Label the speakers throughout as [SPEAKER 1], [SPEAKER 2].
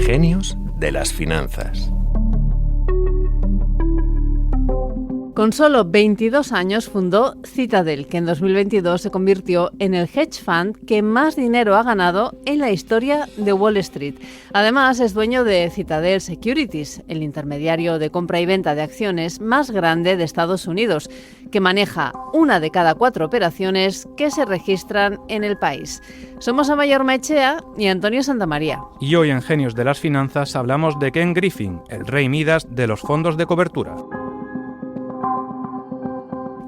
[SPEAKER 1] Genios de las finanzas.
[SPEAKER 2] Con solo 22 años fundó Citadel, que en 2022 se convirtió en el hedge fund que más dinero ha ganado en la historia de Wall Street. Además, es dueño de Citadel Securities, el intermediario de compra y venta de acciones más grande de Estados Unidos, que maneja 1 de cada 4 operaciones que se registran en el país. Somos Amaia Ormaechea y Antonio Santamaría.
[SPEAKER 3] Y hoy en Genios de las Finanzas hablamos de Ken Griffin, el rey Midas de los fondos de cobertura.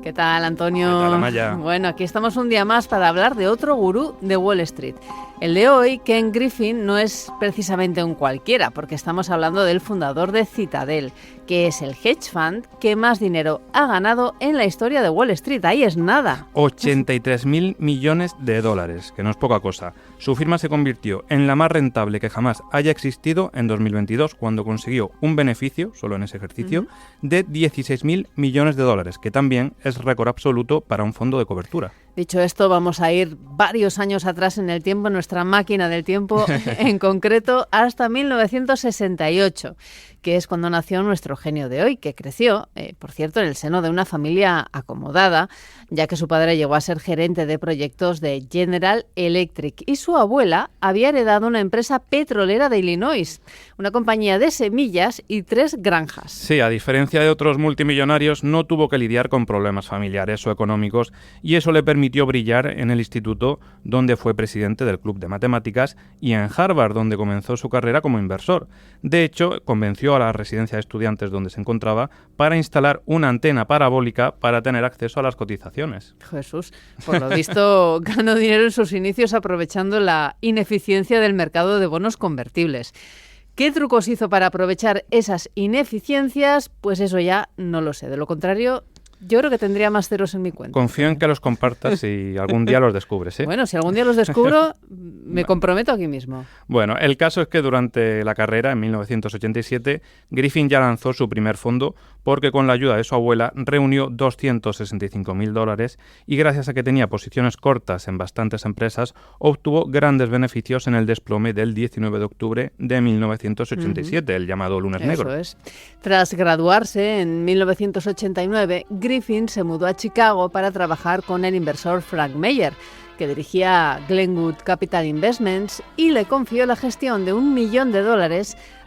[SPEAKER 2] ¿Qué tal, Antonio?
[SPEAKER 3] ¿Qué tal, Amaya?
[SPEAKER 2] Bueno, aquí estamos un día más para hablar de otro gurú de Wall Street. El de hoy, Ken Griffin, no es precisamente un cualquiera, porque estamos hablando del fundador de Citadel, que es el hedge fund que más dinero ha ganado en la historia de Wall Street. Ahí es nada.
[SPEAKER 3] 83.000 millones de dólares, que no es poca cosa. Su firma se convirtió en la más rentable que jamás haya existido en 2022, cuando consiguió un beneficio, solo en ese ejercicio, de 16.000 millones de dólares, que también es récord absoluto para un fondo de cobertura.
[SPEAKER 2] Dicho esto, vamos a ir varios años atrás en el tiempo, en nuestra máquina del tiempo, en concreto hasta 1968, que es cuando nació nuestro genio de hoy, que creció, por cierto, en el seno de una familia acomodada, ya que su padre llegó a ser gerente de proyectos de General Electric y su abuela había heredado una empresa petrolera de Illinois, una compañía de semillas y 3 granjas.
[SPEAKER 3] Sí, a diferencia de otros multimillonarios, no tuvo que lidiar con problemas familiares o económicos y eso le permitió brillar en el instituto, donde fue presidente del club de matemáticas, y en Harvard, donde comenzó su carrera como inversor. De hecho, convenció a la residencia de estudiantes donde se encontraba para instalar una antena parabólica para tener acceso a las cotizaciones.
[SPEAKER 2] Jesús, por lo visto ganó dinero en sus inicios aprovechando la ineficiencia del mercado de bonos convertibles. ¿Qué trucos hizo para aprovechar esas ineficiencias? Pues eso ya no lo sé. De lo contrario, yo creo que tendría más ceros en mi cuenta.
[SPEAKER 3] Confío en que los compartas y algún día los descubres, ¿eh?
[SPEAKER 2] Bueno, si algún día los descubro, me comprometo aquí mismo.
[SPEAKER 3] Bueno, el caso es que durante la carrera, en 1987, Griffin ya lanzó su primer fondo porque con la ayuda de su abuela reunió 265.000 dólares y gracias a que tenía posiciones cortas en bastantes empresas, obtuvo grandes beneficios en el desplome del 19 de octubre de 1987, el llamado lunes negro.
[SPEAKER 2] Eso es. Tras graduarse en 1989, Griffin se mudó a Chicago para trabajar con el inversor Frank Meyer, que dirigía Glenwood Capital Investments, y le confió la gestión de $1 millón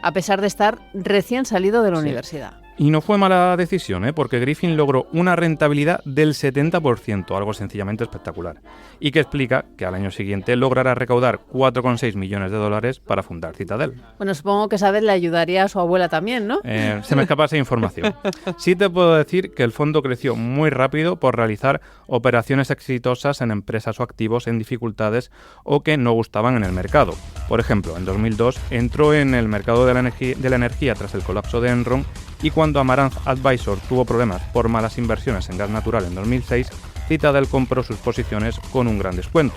[SPEAKER 2] a pesar de estar recién salido de la universidad.
[SPEAKER 3] Y no fue mala decisión, porque Griffin logró una rentabilidad del 70%, algo sencillamente espectacular, y que explica que al año siguiente logrará recaudar $4,6 millones para fundar Citadel.
[SPEAKER 2] Bueno, supongo que esa vez le ayudaría a su abuela también, ¿no?
[SPEAKER 3] Se me escapa esa información. Sí te puedo decir que el fondo creció muy rápido por realizar operaciones exitosas en empresas o activos en dificultades o que no gustaban en el mercado. Por ejemplo, en 2002 entró en el mercado de la energía tras el colapso de Enron, y cuando Amaranth Advisor tuvo problemas por malas inversiones en gas natural en 2006, Citadel compró sus posiciones con un gran descuento.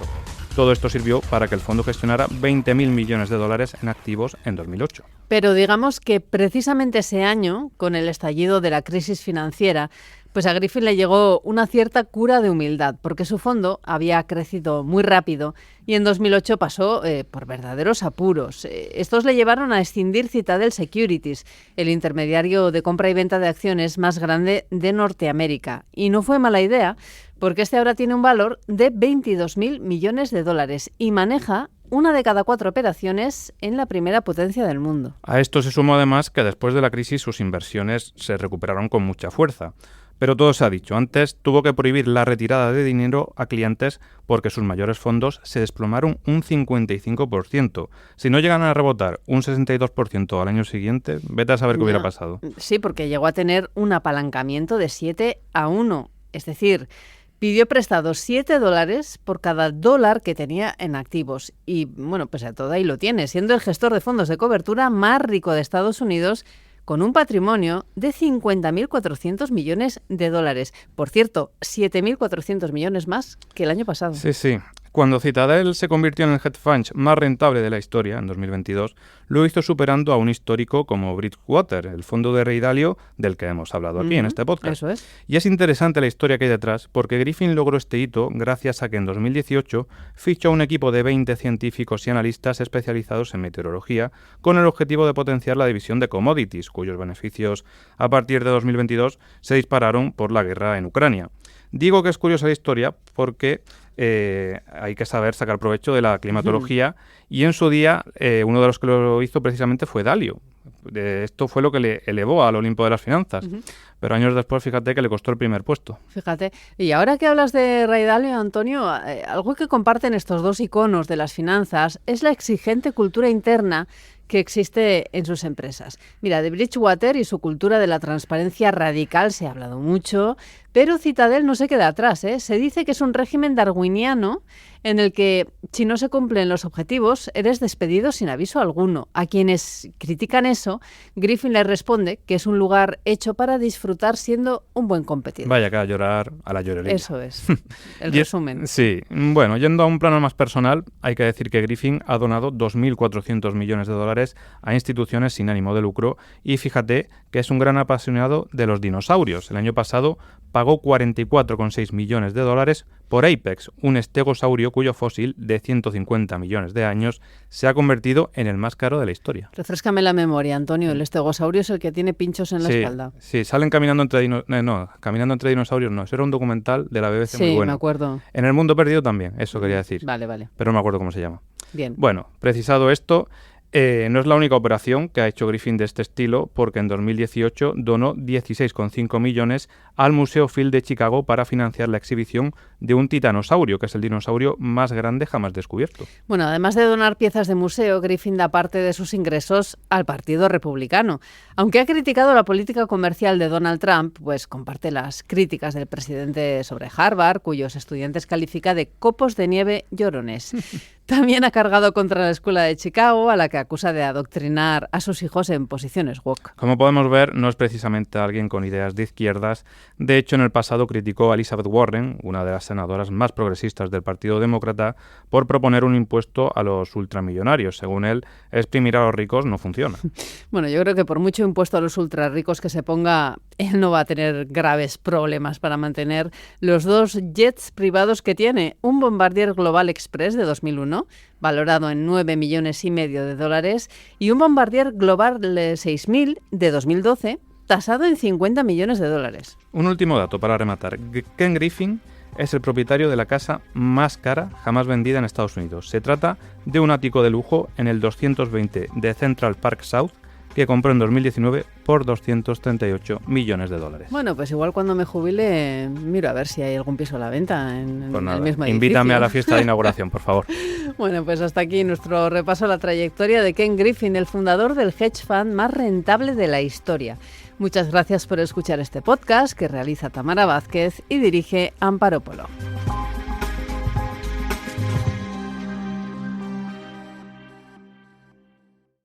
[SPEAKER 3] Todo esto sirvió para que el fondo gestionara $20.000 millones en activos en 2008.
[SPEAKER 2] Pero digamos que precisamente ese año, con el estallido de la crisis financiera, pues a Griffin le llegó una cierta cura de humildad, porque su fondo había crecido muy rápido y en 2008 pasó por verdaderos apuros. Estos le llevaron a escindir Citadel Securities, el intermediario de compra y venta de acciones más grande de Norteamérica. Y no fue mala idea, porque este ahora tiene un valor de $22.000 millones y maneja 1 de cada 4 operaciones en la primera potencia del mundo.
[SPEAKER 3] A esto se sumó además que después de la crisis sus inversiones se recuperaron con mucha fuerza. Pero todo se ha dicho. Antes tuvo que prohibir la retirada de dinero a clientes porque sus mayores fondos se desplomaron un 55%. Si no llegan a rebotar un 62% al año siguiente, vete a saber qué hubiera pasado.
[SPEAKER 2] Sí, porque llegó a tener un apalancamiento de 7-1. Es decir, pidió prestados $7 por cada dólar que tenía en activos. Y bueno, pues a todo ahí lo tiene, siendo el gestor de fondos de cobertura más rico de Estados Unidos, con un patrimonio de $50.400 millones. Por cierto, 7.400 millones más que el año pasado.
[SPEAKER 3] Sí. Cuando Citadel se convirtió en el hedge fund más rentable de la historia, en 2022, lo hizo superando a un histórico como Bridgewater, el fondo de Ray Dalio del que hemos hablado aquí en este podcast.
[SPEAKER 2] Eso es.
[SPEAKER 3] Y es interesante la historia que hay detrás, porque Griffin logró este hito gracias a que en 2018 fichó a un equipo de 20 científicos y analistas especializados en meteorología con el objetivo de potenciar la división de commodities, cuyos beneficios a partir de 2022 se dispararon por la guerra en Ucrania. Digo que es curiosa la historia porque hay que saber sacar provecho de la climatología y en su día uno de los que lo hizo precisamente fue Dalio. Esto fue lo que le elevó al Olimpo de las finanzas. Pero años después, fíjate que le costó el primer puesto.
[SPEAKER 2] Fíjate. Y ahora que hablas de Ray Dalio, Antonio, algo que comparten estos dos iconos de las finanzas es la exigente cultura interna que existe en sus empresas. Mira, de Bridgewater y su cultura de la transparencia radical se ha hablado mucho, pero Citadel no se queda atrás, ¿eh? Se dice que es un régimen darwiniano en el que, si no se cumplen los objetivos, eres despedido sin aviso alguno. A quienes critican eso, Griffin les responde que es un lugar hecho para disfrutar siendo un buen competidor.
[SPEAKER 3] Vaya que a llorar a la llorería.
[SPEAKER 2] Eso es, el resumen.
[SPEAKER 3] Sí, bueno, yendo a un plano más personal, hay que decir que Griffin ha donado 2.400 millones de dólares a instituciones sin ánimo de lucro y fíjate que es un gran apasionado de los dinosaurios. El año pasado pagó 44,6 millones de dólares por Apex, un estegosaurio cuyo fósil de 150 millones de años se ha convertido en el más caro de la historia.
[SPEAKER 2] Refréscame la memoria, Antonio. El estegosaurio es el que tiene pinchos en la espalda.
[SPEAKER 3] Sí, salen caminando entre dinosaurios no. Eso era un documental de la BBC muy bueno.
[SPEAKER 2] Sí, me acuerdo.
[SPEAKER 3] En El Mundo Perdido también, eso quería decir.
[SPEAKER 2] Vale.
[SPEAKER 3] Pero no me acuerdo cómo se llama.
[SPEAKER 2] Bien.
[SPEAKER 3] Bueno, precisado esto, no es la única operación que ha hecho Griffin de este estilo, porque en 2018 donó 16,5 millones al Museo Field de Chicago para financiar la exhibición de un titanosaurio, que es el dinosaurio más grande jamás descubierto.
[SPEAKER 2] Bueno, además de donar piezas de museo, Griffin da parte de sus ingresos al Partido Republicano. Aunque ha criticado la política comercial de Donald Trump, pues comparte las críticas del presidente sobre Harvard, cuyos estudiantes califica de copos de nieve llorones. También ha cargado contra la escuela de Chicago, a la que acusa de adoctrinar a sus hijos en posiciones woke.
[SPEAKER 3] Como podemos ver, no es precisamente alguien con ideas de izquierdas. De hecho, en el pasado criticó a Elizabeth Warren, una de las senadoras más progresistas del Partido Demócrata, por proponer un impuesto a los ultramillonarios. Según él, exprimir a los ricos no funciona.
[SPEAKER 2] Bueno, yo creo que por mucho impuesto a los ultrarricos que se ponga, él no va a tener graves problemas para mantener los dos jets privados que tiene. Un Bombardier Global Express de 2001, valorado en 9,5 millones de dólares, y un Bombardier Global 6000 de 2012, tasado en 50 millones de dólares.
[SPEAKER 3] Un último dato para rematar. Ken Griffin es el propietario de la casa más cara jamás vendida en Estados Unidos. Se trata de un ático de lujo en el 220 de Central Park South, que compró en 2019 por 238 millones de dólares.
[SPEAKER 2] Bueno, pues igual cuando me jubile, miro a ver si hay algún piso a la venta en
[SPEAKER 3] pues nada,
[SPEAKER 2] el mismo edificio.
[SPEAKER 3] Invítame a la fiesta de inauguración, por favor.
[SPEAKER 2] Bueno, pues hasta aquí nuestro repaso a la trayectoria de Ken Griffin, el fundador del hedge fund más rentable de la historia. Muchas gracias por escuchar este podcast que realiza Tamara Vázquez y dirige Amparo Polo.